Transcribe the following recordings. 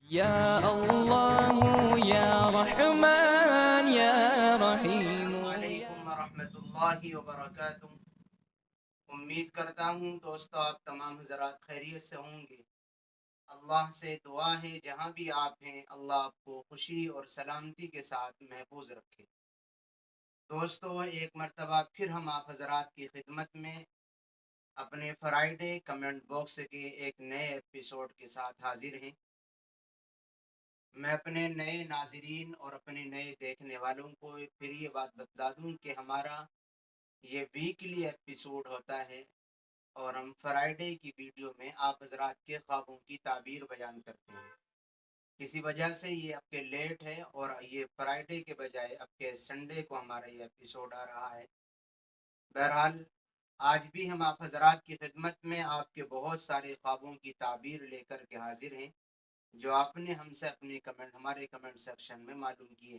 یا اللہ یا رحمن یا رحیم السلام علیکم ورحمۃ اللہ وبرکاتہ۔ امید کرتا ہوں دوستو آپ تمام حضرات خیریت سے ہوں گے۔ اللہ سے دعا ہے جہاں بھی آپ ہیں اللہ آپ کو خوشی اور سلامتی کے ساتھ محفوظ رکھے۔ دوستو ایک مرتبہ پھر ہم آپ حضرات کی خدمت میں اپنے فرائیڈے کمنٹ باکس کے ایک نئے ایپیسوڈ کے ساتھ حاضر ہیں۔ میں اپنے نئے ناظرین اور اپنے نئے دیکھنے والوں کو پھر یہ بات بتلا دوں کہ ہمارا یہ ویکلی ایپیسوڈ ہوتا ہے اور ہم فرائیڈے کی ویڈیو میں آپ حضرات کے خوابوں کی تعبیر بیان کرتے ہیں۔ کسی وجہ سے یہ اب کے لیٹ ہے اور یہ فرائیڈے کے بجائے اب کے سنڈے کو ہمارا یہ ایپیسوڈ آ رہا ہے۔ بہرحال آج بھی ہم آپ حضرات کی خدمت میں آپ کے بہت سارے خوابوں کی تعبیر لے کر کے حاضر ہیں جو آپ نے ہم سے اپنے ہمارے کمنٹ سیکشن میں معلوم کیے۔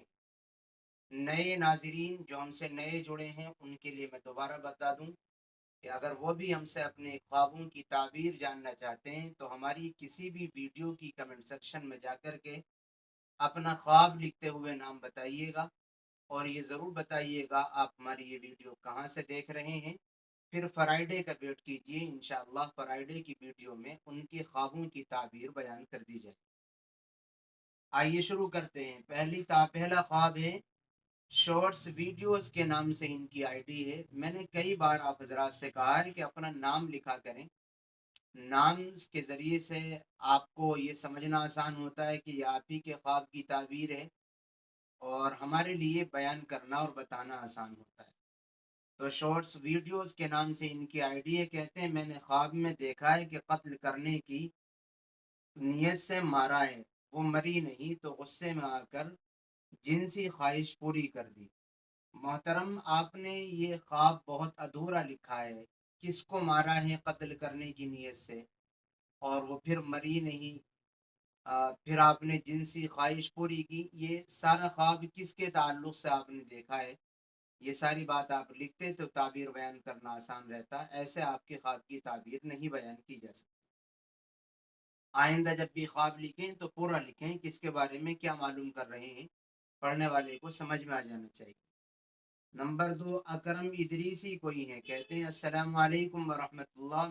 نئے ناظرین جو ہم سے نئے جڑے ہیں ان کے لیے میں دوبارہ بتا دوں کہ اگر وہ بھی ہم سے اپنے خوابوں کی تعبیر جاننا چاہتے ہیں تو ہماری کسی بھی ویڈیو کی کمنٹ سیکشن میں جا کر کے اپنا خواب لکھتے ہوئے نام بتائیے گا، اور یہ ضرور بتائیے گا آپ ہماری یہ ویڈیو کہاں سے دیکھ رہے ہیں۔ پھر فرائیڈے کا ویٹ کیجیے، انشاءاللہ فرائیڈے کی ویڈیو میں ان کے خوابوں کی تعبیر بیان کر دی جائے۔ آئیے شروع کرتے ہیں۔ پہلا خواب ہے شارٹس ویڈیوز کے نام سے ان کی آئی ڈی ہے۔ میں نے کئی بار آپ حضرات سے کہا ہے کہ اپنا نام لکھا کریں، نام کے ذریعے سے آپ کو یہ سمجھنا آسان ہوتا ہے کہ یہ آپ ہی کے خواب کی تعبیر ہے اور ہمارے لیے بیان کرنا اور بتانا آسان ہوتا ہے۔ تو شارٹس ویڈیوز کے نام سے ان کی آئی ڈی ہے۔ کہتے ہیں میں نے خواب میں دیکھا ہے کہ قتل کرنے کی نیت سے مارا ہے، وہ مری نہیں تو غصے میں آ کر جنسی خواہش پوری کر دی۔ محترم آپ نے یہ خواب بہت ادھورا لکھا ہے، کس کو مارا ہے قتل کرنے کی نیت سے اور وہ پھر مری نہیں، پھر آپ نے جنسی خواہش پوری کی، یہ سارا خواب کس کے تعلق سے آپ نے دیکھا ہے؟ یہ ساری بات آپ لکھتے تو تعبیر بیان کرنا آسان رہتا، ایسے آپ کے خواب کی تعبیر نہیں بیان کی جا سکتی۔ آئندہ جب بھی خواب لکھیں تو پورا لکھیں، کس کے بارے میں کیا معلوم کر رہے ہیں، پڑھنے والے کو سمجھ میں آ جانا چاہیے۔ نمبر 2 اکرم ادریسی کوئی ہیں، کہتے ہیں السلام علیکم ورحمۃ اللہ،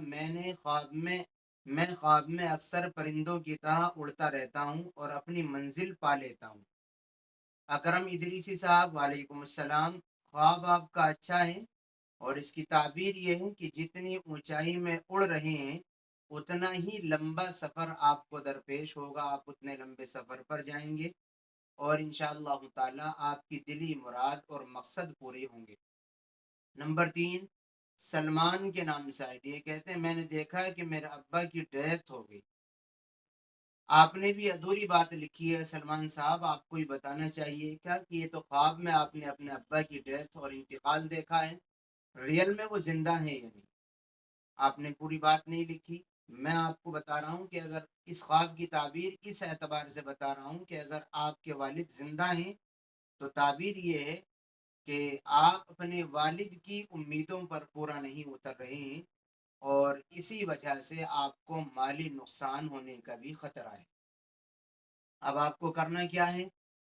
میں خواب میں اکثر پرندوں کی طرح اڑتا رہتا ہوں اور اپنی منزل پا لیتا ہوں۔ اکرم ادریسی صاحب وعلیکم السلام، خواب آپ کا اچھا ہے اور اس کی تعبیر یہ ہے کہ جتنی اونچائی میں اڑ رہے ہیں اتنا ہی لمبا سفر آپ کو درپیش ہوگا، آپ اتنے لمبے سفر پر جائیں گے اور انشاءاللہ تعالی آپ کی دلی مراد اور مقصد پورے ہوں گے۔ نمبر 3 سلمان کے نام سے آئی ڈی، کہتے ہیں میں نے دیکھا ہے کہ میرے ابا کی ڈیتھ ہو گئی۔ آپ نے بھی ادھوری بات لکھی ہے سلمان صاحب، آپ کو یہ بتانا چاہیے کیا کہ یہ تو خواب میں آپ نے اپنے ابا کی ڈیتھ اور انتقال دیکھا ہے، ریئل میں وہ زندہ ہیں یا نہیں؟ آپ نے پوری بات نہیں لکھی۔ میں آپ کو بتا رہا ہوں کہ اگر اس خواب کی تعبیر اس اعتبار سے بتا رہا ہوں کہ اگر آپ کے والد زندہ ہیں تو تعبیر یہ ہے کہ آپ اپنے والد کی امیدوں پر پورا نہیں اتر رہے ہیں اور اسی وجہ سے آپ کو مالی نقصان ہونے کا بھی خطرہ ہے۔ اب آپ کو کرنا کیا ہے؟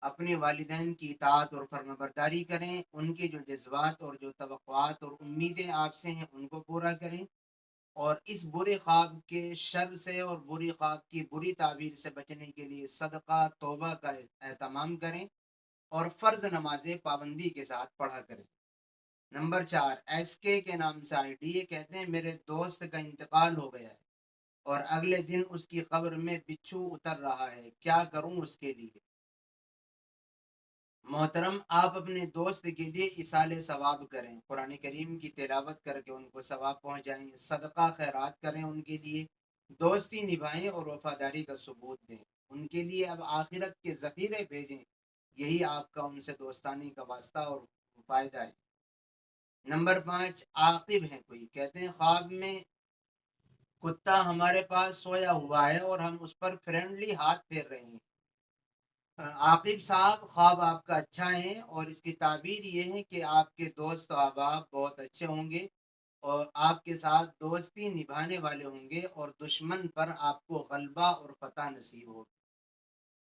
اپنے والدین کی اطاعت اور فرمانبرداری کریں، ان کے جو جذبات اور جو توقعات اور امیدیں آپ سے ہیں ان کو پورا کریں، اور اس برے خواب کے شر سے اور بری خواب کی بری تعبیر سے بچنے کے لیے صدقہ توبہ کا اہتمام کریں اور فرض نمازیں پابندی کے ساتھ پڑھا کریں۔ نمبر 4 ایس کے نام سے آئی ڈی، کہتے ہیں میرے دوست کا انتقال ہو گیا ہے اور اگلے دن اس کی قبر میں بچھو اتر رہا ہے، کیا کروں اس کے لیے؟ محترم آپ اپنے دوست کے لیے ایصال ثواب کریں، قرآن کریم کی تلاوت کر کے ان کو ثواب پہنچائیں، صدقہ خیرات کریں، ان کے لیے دوستی نبھائیں اور وفاداری کا ثبوت دیں، ان کے لیے اب آخرت کے ذخیرے بھیجیں، یہی آپ کا ان سے دوستانی کا واسطہ اور فائدہ ہے۔ نمبر 5 عاقب ہیں کوئی، کہتے ہیں خواب میں کتا ہمارے پاس سویا ہوا ہے اور ہم اس پر فرینڈلی ہاتھ پھیر رہے ہیں۔ عاقب صاحب خواب آپ کا اچھا ہے اور اس کی تعبیر یہ ہے کہ آپ کے دوست و احباب بہت اچھے ہوں گے اور آپ کے ساتھ دوستی نبھانے والے ہوں گے اور دشمن پر آپ کو غلبہ اور فتح نصیب ہوگی۔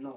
9,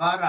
12,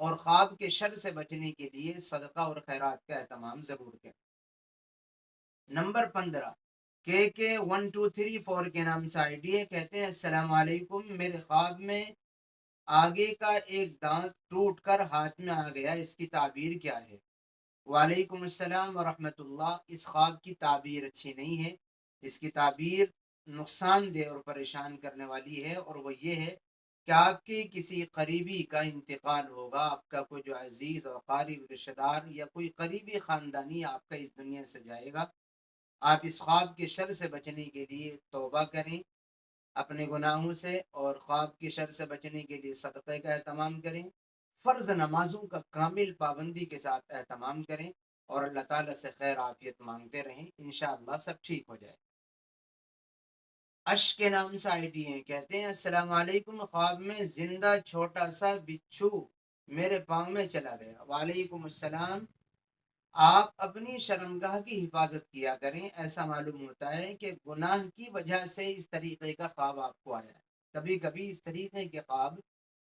اور خواب کے شر سے بچنے کے لیے صدقہ اور خیرات کا اہتمام ضرور کریں۔ نمبر 15 KK1234 کے نام سے آئی ڈی ہے، کہتے ہیں السلام علیکم، میرے خواب میں آگے کا ایک دانت ٹوٹ کر ہاتھ میں آ گیا، اس کی تعبیر کیا ہے؟ وعلیکم السلام ورحمۃ اللہ۔ اس خواب کی تعبیر اچھی نہیں ہے، اس کی تعبیر نقصان دہ اور پریشان کرنے والی ہے، اور وہ یہ ہے کہ آپ کے کسی قریبی کا انتقال ہوگا، آپ کا کوئی جو عزیز اور قریب رشتہ دار یا کوئی قریبی خاندانی آپ کا اس دنیا سے جائے گا۔ آپ اس خواب کے شر سے بچنے کے لیے توبہ کریں اپنے گناہوں سے، اور خواب کی شر سے بچنے کے لیے صدقے کا اہتمام کریں، فرض نمازوں کا کامل پابندی کے ساتھ اہتمام کریں، اور اللہ تعالیٰ سے خیر عافیت مانگتے رہیں، انشاءاللہ سب ٹھیک ہو جائے۔ اش کے نام سے آئی ڈی ہیں، کہتے ہیں السلام علیکم، خواب میں زندہ چھوٹا سا بچھو میرے پاؤں میں چلا گیا۔ وعلیکم السلام۔ آپ اپنی شرمگاہ کی حفاظت کیا کریں، ایسا معلوم ہوتا ہے کہ گناہ کی وجہ سے اس طریقے کا خواب آپ کو آیا ہے۔ کبھی کبھی اس طریقے کے خواب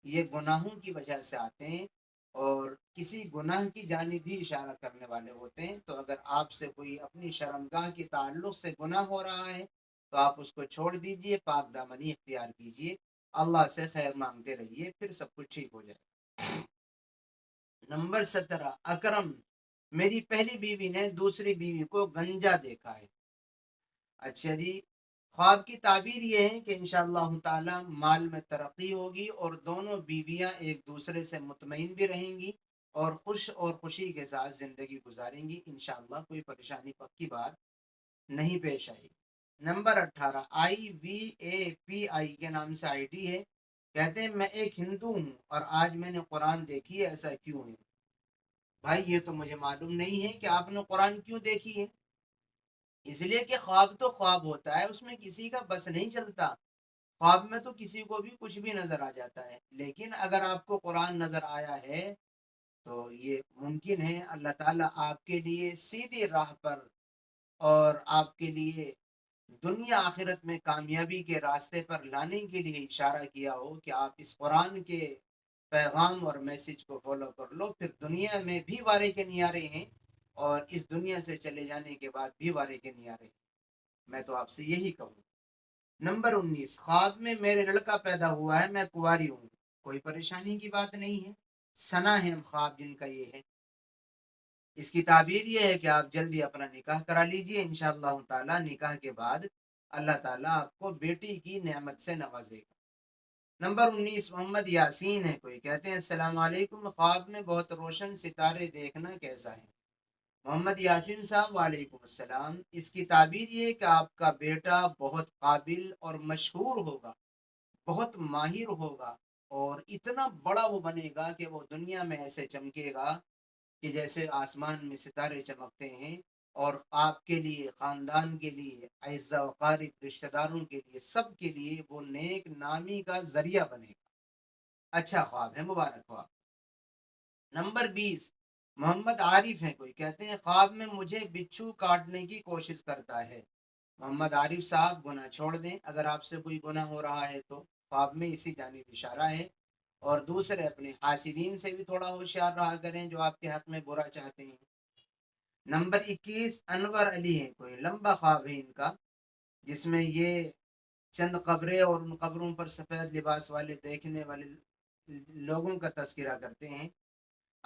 یہ گناہوں کی وجہ سے آتے ہیں، اور کسی گناہ کی جانب بھی اشارہ کرنے والے ہوتے ہیں۔ تو اگر آپ سے کوئی اپنی شرمگاہ کے تعلق سے گناہ ہو رہا ہے تو آپ اس کو چھوڑ دیجئے، پاک دامنی اختیار کیجئے، اللہ سے خیر مانگتے رہیے، پھر سب کچھ ٹھیک ہو جائے۔ نمبر 17 اکرم، میری پہلی بیوی نے دوسری بیوی کو گنجا دیکھا ہے۔ اچھا جی، خواب کی تعبیر یہ ہے کہ انشاءاللہ تعالی مال میں ترقی ہوگی، اور دونوں بیویاں ایک دوسرے سے مطمئن بھی رہیں گی اور خوش اور خوشی کے ساتھ زندگی گزاریں گی، انشاءاللہ کوئی پریشانی پکی بات نہیں پیش آئے گی۔ نمبر 18 IVAPI کے نام سے آئی ڈی ہے، کہتے ہیں میں ایک ہندو ہوں اور آج میں نے قرآن دیکھی ہے، ایسا کیوں ہے؟ بھائی یہ تو مجھے معلوم نہیں ہے کہ آپ نے قرآن کیوں دیکھی ہے۔ اس لیے کہ خواب تو خواب ہوتا ہے، اس میں کسی کا بس نہیں چلتا، خواب میں تو کسی کو بھی کچھ بھی نظر آ جاتا ہے، لیکن اگر آپ کو قرآن نظر آیا ہے تو یہ ممکن ہے اللہ تعالیٰ آپ کے لیے سیدھی راہ پر اور آپ کے لیے دنیا آخرت میں کامیابی کے راستے پر لانے کے لیے اشارہ کیا ہو کہ آپ اس قرآن کے پیغام اور میسج کو فالو کر لو، پھر دنیا میں بھی وارے کے نیارے ہیں اور اس دنیا سے چلے جانے کے بعد بھی وارے کے نیارے ہیں۔ میں تو آپ سے یہی کہوں۔ نمبر 19 خواب میں میرے لڑکا پیدا ہوا ہے، میں کنواری ہوں، کوئی پریشانی کی بات نہیں ہے، ثنا ہے خواب جن کا یہ ہے۔ اس کی تعبیر یہ ہے کہ آپ جلدی اپنا نکاح کرا لیجئے، انشاءاللہ تعالی نکاح کے بعد اللہ تعالیٰ آپ کو بیٹی کی نعمت سے نوازے گا۔ نمبر 19 محمد یاسین ہے کوئی، کہتے ہیں السلام علیکم، خواب میں بہت روشن ستارے دیکھنا کیسا ہے؟ محمد یاسین صاحب وعلیکم السلام۔ اس کی تعبیر یہ ہے کہ آپ کا بیٹا بہت قابل اور مشہور ہوگا، بہت ماہر ہوگا، اور اتنا بڑا وہ بنے گا کہ وہ دنیا میں ایسے چمکے گا کہ جیسے آسمان میں ستارے چمکتے ہیں، اور آپ کے لیے، خاندان کے لیے، اعزا و قارب رشتہ داروں کے لیے، سب کے لیے وہ نیک نامی کا ذریعہ بنے گا۔ اچھا خواب ہے، مبارک خواب۔ نمبر 20 محمد عارف ہیں کوئی، کہتے ہیں خواب میں مجھے بچھو کاٹنے کی کوشش کرتا ہے۔ محمد عارف صاحب گناہ چھوڑ دیں، اگر آپ سے کوئی گناہ ہو رہا ہے تو خواب میں اسی جانب اشارہ ہے، اور دوسرے اپنے حاسدین سے بھی تھوڑا ہوشیار رہا کریں جو آپ کے حق میں برا چاہتے ہیں۔ نمبر 21 انور علی ہیں کوئی، لمبا خواب ہے ان کا، جس میں یہ چند قبریں اور ان قبروں پر سفید لباس والے دیکھنے والے لوگوں کا تذکرہ کرتے ہیں۔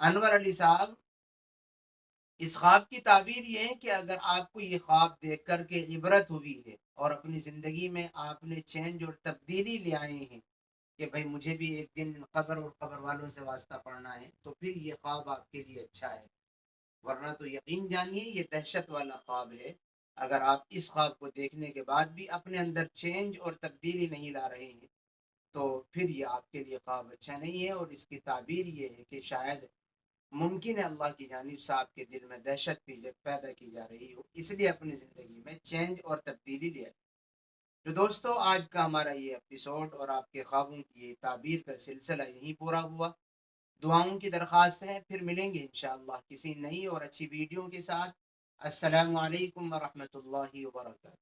انور علی صاحب، اس خواب کی تعبیر یہ ہے کہ اگر آپ کو یہ خواب دیکھ کر کے عبرت ہوئی ہے اور اپنی زندگی میں آپ نے چینج اور تبدیلی لے آئے ہیں کہ بھائی مجھے بھی ایک دن قبر اور قبر والوں سے واسطہ پڑنا ہے، تو پھر یہ خواب آپ کے لیے اچھا ہے، ورنہ تو یقین جانیے یہ دہشت والا خواب ہے۔ اگر آپ اس خواب کو دیکھنے کے بعد بھی اپنے اندر چینج اور تبدیلی نہیں لا رہے ہیں تو پھر یہ آپ کے لیے خواب اچھا نہیں ہے، اور اس کی تعبیر یہ ہے کہ شاید ممکن ہے اللہ کی جانب سے آپ کے دل میں دہشت پیدا کی جا رہی ہو، اس لیے اپنی زندگی میں چینج اور تبدیلی لے آئے۔ تو دوستو آج کا ہمارا یہ ایپیسوڈ اور آپ کے خوابوں کی یہ تعبیر کا سلسلہ یہیں پورا ہوا۔ دعاؤں کی درخواست ہے، پھر ملیں گے انشاءاللہ کسی نئی اور اچھی ویڈیو کے ساتھ۔ السلام علیکم ورحمۃ اللہ وبرکاتہ۔